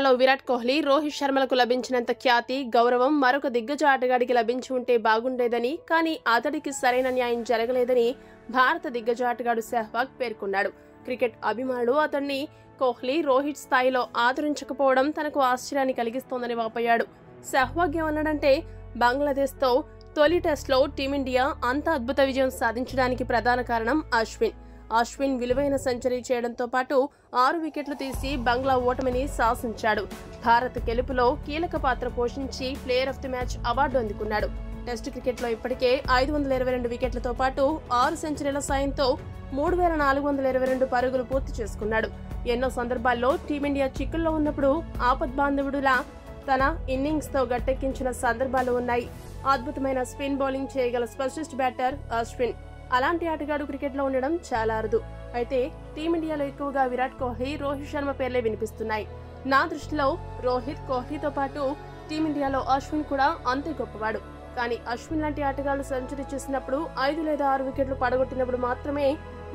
టీమిండియాలో విరాట్ కోహ్లీ, రోహిత్ శర్మలకు లభించినంత ఖ్యాతి, గౌరవం మరొక దిగ్గజ ఆటగాడికి లభించి ఉంటే బాగుండేదని, కానీ అతడికి సరైన న్యాయం జరగలేదని భారత దిగ్గజ ఆటగాడు సెహ్వాగ్ పేర్కొన్నాడు. క్రికెట్ అభిమానులు అతన్ని కోహ్లీ, రోహిత్ స్థాయిలో ఆదరించకపోవడం తనకు ఆశ్చర్యాన్ని కలిగిస్తోందని వాపోయాడు. సెహ్వాగ్ ఏమన్నాడంటే, బంగ్లాదేశ్తో తొలి టెస్ట్లో టీమిండియా అంత అద్భుత విజయం సాధించడానికి ప్రధాన కారణం అశ్విన్ విలువైన సెంచరీ చేయడంతో పాటు 6 వికెట్లు తీసి బంగ్లా ఓటమిని శాసించాడు. భారత్ గెలుపులో కీలక పాత్ర పోషించి player of the match award అందుకున్నాడు. టెస్టు క్రికెట్లో ఇప్పటికే 522 వికెట్లతో పాటు 6 సెంచరీల సాయంతో 3422 పరుగులు పూర్తి చేసుకున్నాడు. ఎన్నో సందర్భాల్లో టీమిండియా చిక్కుల్లో ఉన్నప్పుడు ఆపద్బాంధవుడులా తన ఇన్నింగ్స్ తో గట్టెక్కించిన సందర్భాలు ఉన్నాయి. అద్భుతమైన స్పిన్ బౌలింగ్ చేయగల స్పెషలిస్ట్ బ్యాటర్ అశ్విన్. అలాంటి ఆటగాడు క్రికెట్లో ఉండడం చాలా అరుదు. అయితే టీమిండియాలో ఎక్కువగా విరాట్ కోహ్లీ, రోహిత్ శర్మ పేర్లే వినిపిస్తున్నాయి. నా దృష్టిలో రోహిత్, కోహ్లీతో పాటు టీమిండియాలో అశ్విన్ కూడా అంతే గొప్పవాడు. కానీ అశ్విన్ లాంటి ఆటగాళ్లు సెంచరీ చేసినప్పుడు 5 లేదా 6 వికెట్లు పడగొట్టినప్పుడు మాత్రమే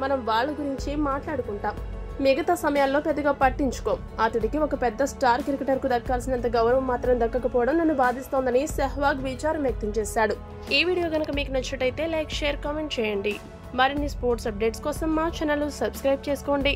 మనం వాళ్ళ గురించి మాట్లాడుకుంటాం. మిగతా సమయాల్లో పెద్దగా పట్టించుకోం. అతడికి ఒక పెద్ద స్టార్ క్రికెటర్ కు దక్కాల్సినంత గౌరవం మాత్రం దక్కకపోవడం నన్ను బాధిస్తోందని సెహ్వాగ్ విచారం వ్యక్తం చేశాడు. ఈ వీడియో గనుక మీకు నచ్చినట్టయితే లైక్, షేర్, కామెంట్ చేయండి. మరిన్ని స్పోర్ట్స్ అప్డేట్స్ కోసం మా ఛానల్ సబ్స్క్రైబ్ చేసుకోండి.